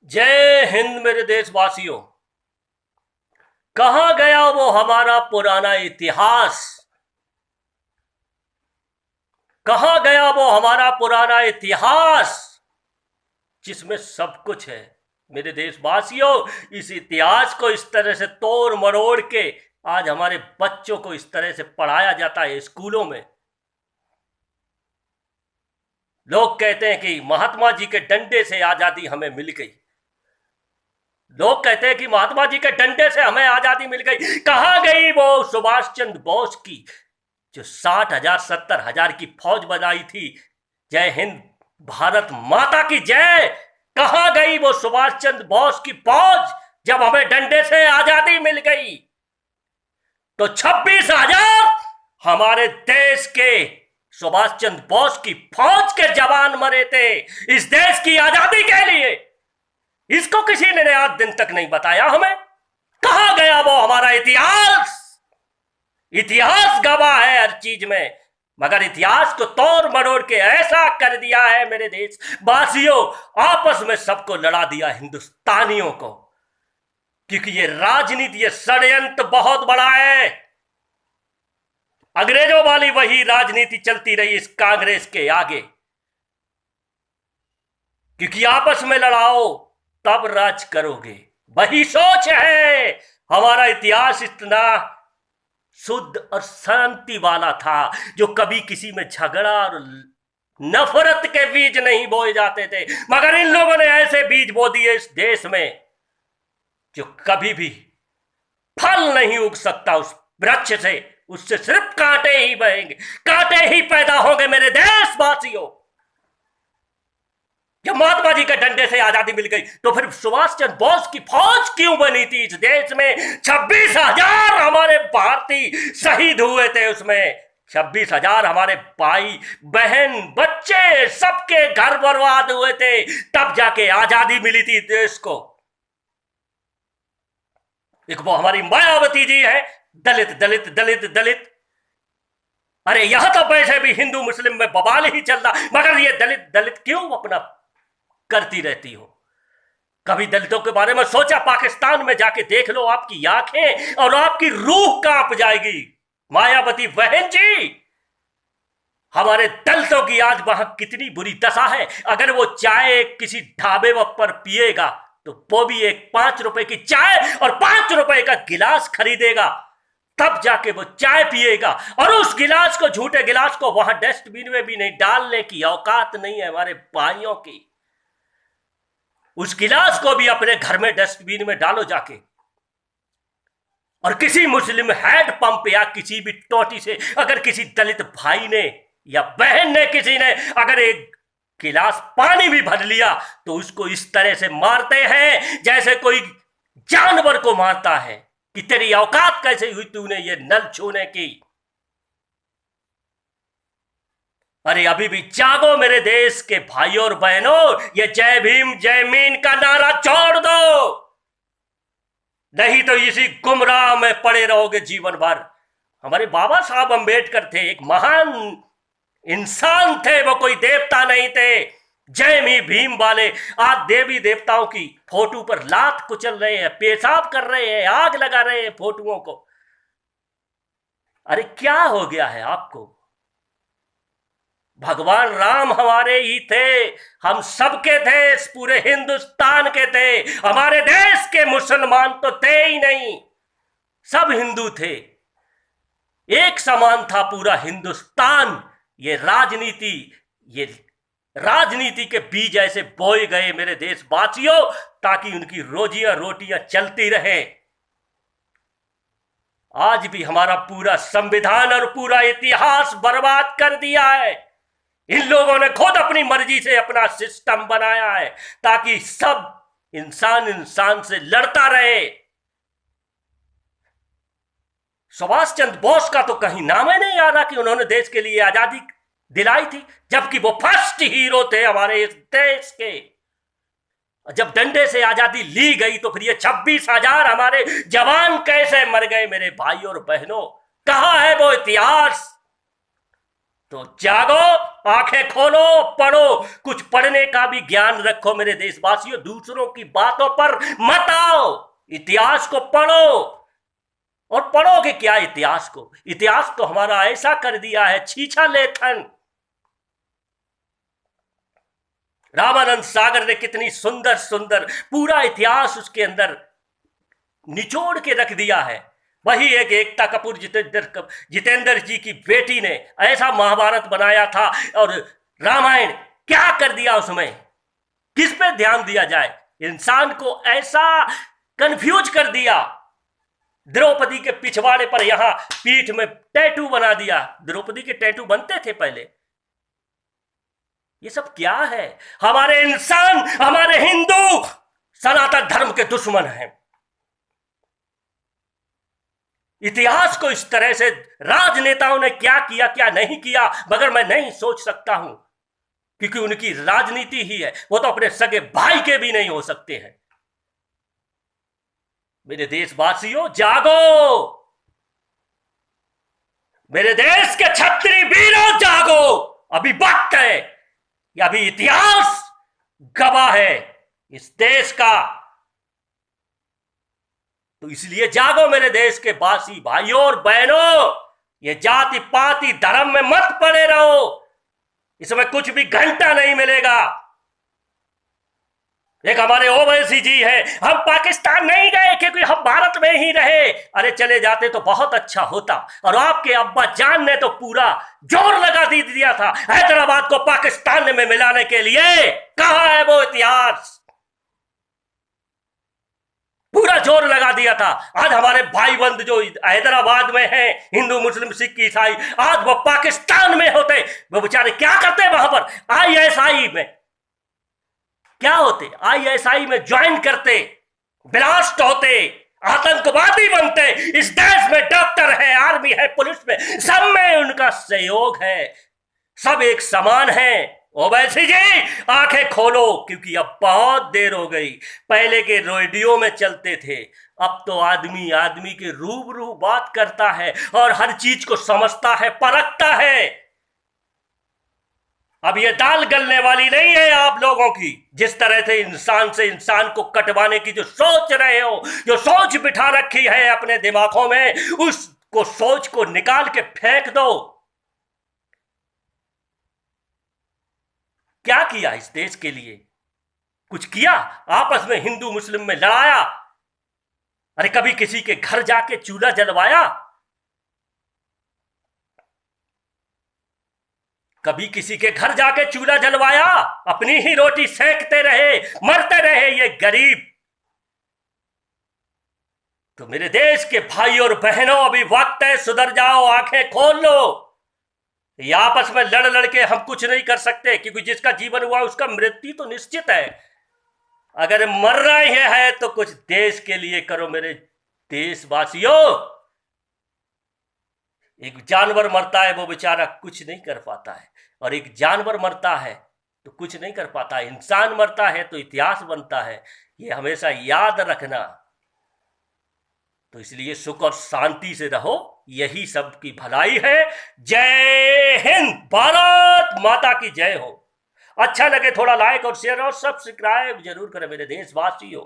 जय हिंद मेरे देशवासियों। कहां गया वो हमारा पुराना इतिहास? कहां गया वो हमारा पुराना इतिहास जिसमें सब कुछ है? मेरे देशवासियों, इस इतिहास को इस तरह से तोड़ मरोड़ के आज हमारे बच्चों को इस तरह से पढ़ाया जाता है स्कूलों में। लोग कहते हैं कि महात्मा जी के डंडे से आजादी हमें मिल गई। लोग कहते हैं कि महात्मा जी के डंडे से हमें आजादी मिल गई। कहां गई वो सुभाष चंद्र बोस की जो 60,000 70,000 की फौज बनाई थी? जय हिंद, भारत माता की जय। कहां गई वो सुभाष चंद्र बोस की फौज जब हमें डंडे से आजादी मिल गई? तो 26,000 हमारे देश के सुभाष चंद्र बोस की फौज के जवान मरे थे इस देश की आजादी के लिए। इसको किसी ने आज दिन तक नहीं बताया हमें। कहां गया वो हमारा इतिहास? इतिहास गवाह है हर चीज में, मगर इतिहास को तोड़ मरोड़ के ऐसा कर दिया है मेरे देशवासियों, आपस में सबको लड़ा दिया हिंदुस्तानियों को। क्योंकि ये राजनीति, ये षड्यंत्र बहुत बड़ा है। अंग्रेजों वाली वही राजनीति चलती रही इस कांग्रेस के आगे। क्योंकि आपस में लड़ाओ तब राज करोगे, वही सोच है। हमारा इतिहास इतना शुद्ध और शांति वाला था जो कभी किसी में झगड़ा और नफरत के बीज नहीं बोए जाते थे। मगर इन लोगों ने ऐसे बीज बो दिए इस देश में जो कभी भी फल नहीं उग सकता उस वृक्ष से। उससे सिर्फ कांटे ही बहेंगे, कांटे ही पैदा होंगे मेरे देशवासियों। जब महात्मा जी के डंडे से आजादी मिल गई तो फिर सुभाष चंद्र बोस की फौज क्यों बनी थी इस देश में? 26,000 हमारे भारतीय शहीद हुए थे उसमें। 26,000 हमारे भाई बहन बच्चे सबके घर बर्बाद हुए थे, तब जाके आजादी मिली थी देश को। एक वो हमारी मायावती जी है, दलित दलित दलित दलित। अरे यहां तो वैसे भी हिंदू मुस्लिम में बवाल ही चल रहा, मगर ये दलित दलित क्यों अपना करती रहती हो? कभी दलितों के बारे में सोचा? पाकिस्तान में जाके देख लो, आपकी आंखें और आपकी रूह कांप जाएगी। मायावती बहन जी, हमारे दलितों की आज वहां कितनी बुरी दशा है। अगर वो चाय किसी ढाबे पर पिएगा तो वो भी एक 5 रुपए की चाय और 5 रुपए का गिलास खरीदेगा, तब जाके वो चाय पिएगा। और उस गिलास को, झूठे गिलास को वहां डस्टबिन में भी नहीं डालने की औकात नहीं है हमारे भाइयों की। उस गिलास को भी अपने घर में डस्टबिन में डालो जाके। और किसी मुस्लिम हैंड पंप या किसी भी टोटी से अगर किसी दलित भाई ने या बहन ने, किसी ने अगर एक गिलास पानी भी भर लिया तो उसको इस तरह से मारते हैं जैसे कोई जानवर को मारता है कि तेरी औकात कैसे हुई तूने ये नल छूने की। अरे अभी भी जागो मेरे देश के भाइयों और बहनों, ये जय भीम जय मीन का नारा छोड़ दो, नहीं तो इसी गुमराह में पड़े रहोगे जीवन भर। हमारे बाबा साहब अंबेडकर थे, एक महान इंसान थे, वो कोई देवता नहीं थे। जय भीम वाले आज देवी देवताओं की फोटो पर लात कुचल रहे हैं, पेशाब कर रहे हैं, आग लगा रहे हैं फोटोओं को। अरे क्या हो गया है आपको? भगवान राम हमारे ही थे, हम सबके थे, इस पूरे हिंदुस्तान के थे। हमारे देश के मुसलमान तो थे ही नहीं, सब हिंदू थे, एक समान था पूरा हिंदुस्तान। ये राजनीति के बीज ऐसे बोए गए मेरे देशवासियों ताकि उनकी रोटियां चलती रहे। आज भी हमारा पूरा संविधान और पूरा इतिहास बर्बाद कर दिया है। इन लोगों ने खुद अपनी मर्जी से अपना सिस्टम बनाया है ताकि सब इंसान इंसान से लड़ता रहे। सुभाष चंद्र बोस का तो कहीं नाम ही नहीं आ रहा कि उन्होंने देश के लिए आजादी दिलाई थी, जबकि वो फर्स्ट हीरो थे हमारे इस देश के। जब डंडे से आजादी ली गई तो फिर ये 26,000 हमारे जवान कैसे मर गए मेरे भाइयों और बहनों? कहां है वो इतिहास? तो जागो आंखें खोलो, पढ़ो, कुछ पढ़ने का भी ज्ञान रखो मेरे देशवासियों। दूसरों की बातों पर मत आओ, इतिहास को पढ़ो। और पढ़ोगे क्या इतिहास को? इतिहास तो हमारा ऐसा कर दिया है छीछा लेखन। रामानंद सागर ने कितनी सुंदर सुंदर पूरा इतिहास उसके अंदर निचोड़ के रख दिया है। वही एक एकता कपूर जितेंद्र जी की बेटी ने ऐसा महाभारत बनाया था, और रामायण क्या कर दिया उसमें? किस पे ध्यान दिया जाए? इंसान को ऐसा कंफ्यूज कर दिया। द्रौपदी के पिछवाड़े पर यहां पीठ में टैटू बना दिया। द्रौपदी के टैटू बनते थे पहले। ये सब क्या है? हमारे इंसान, हमारे हिंदू सनातन धर्म के दुश्मन हैं। इतिहास को इस तरह से राजनेताओं ने क्या किया क्या नहीं किया, मगर मैं नहीं सोच सकता हूं, क्योंकि उनकी राजनीति ही है। वो तो अपने सगे भाई के भी नहीं हो सकते हैं। मेरे देशवासियों जागो, मेरे देश के क्षत्रिय वीरों जागो। अभी वक्त है, अभी इतिहास गवाह है इस देश का। तो इसलिए जागो मेरे देश के वासी भाइयों और बहनों। ये जाति पाति धर्म में मत पड़े रहो, इसमें कुछ भी घंटा नहीं मिलेगा। एक हमारे ओवैसी जी है, हम पाकिस्तान नहीं गए क्योंकि हम भारत में ही रहे। अरे चले जाते तो बहुत अच्छा होता। और आपके अब्बा जान ने तो पूरा जोर लगा दिया था हैदराबाद को पाकिस्तान में मिलाने के लिए। कहां है वो इतिहास? पूरा जोर लगा दिया था। आज हमारे भाई बंद जो हैदराबाद में हैं, हिंदू मुस्लिम सिख ईसाई, आज वो पाकिस्तान में होते, वो बेचारे क्या करते वहां पर? आईएसआई में क्या होते? आईएसआई में ज्वाइन करते, ब्लास्ट होते, आतंकवादी बनते। इस देश में डॉक्टर है, आर्मी है, पुलिस में, सब में उनका सहयोग है। सब एक समान है। ओवैसी जी आंखें खोलो, क्योंकि अब बहुत देर हो गई। पहले के रेडियो में चलते थे, अब तो आदमी आदमी के रूबरू बात करता है और हर चीज को समझता है, परखता है। अब ये दाल गलने वाली नहीं है आप लोगों की। जिस तरह से इंसान से इंसान को कटवाने की जो सोच रहे हो, जो सोच बिठा रखी है अपने दिमागों में, उसको सोच को निकाल के फेंक दो। क्या किया इस देश के लिए? कुछ किया? आपस में हिंदू मुस्लिम में लड़ाया? अरे कभी किसी के घर जाके चूल्हा जलवाया? कभी किसी के घर जाके चूल्हा जलवाया? अपनी ही रोटी सेकते रहे, मरते रहे ये गरीब। तो मेरे देश के भाई और बहनों, अभी वक्त है, सुधर जाओ, आंखें खोल लो। ये आपस में लड़ लड़ के हम कुछ नहीं कर सकते, क्योंकि जिसका जीवन हुआ उसका मृत्यु तो निश्चित है। अगर मर रहे हैं तो कुछ देश के लिए करो मेरे देशवासियों। एक जानवर मरता है, वो बेचारा कुछ नहीं कर पाता है, और एक जानवर मरता है तो कुछ नहीं कर पाता। इंसान मरता है तो इतिहास बनता है। ये हमेशा याद रखना। तो इसलिए सुख और शांति से रहो, यही सबकी भलाई है। जय हिंद, भारत माता की जय हो। अच्छा लगे थोड़ा लाइक और शेयर और सब्सक्राइब जरूर करें मेरे देशवासियों।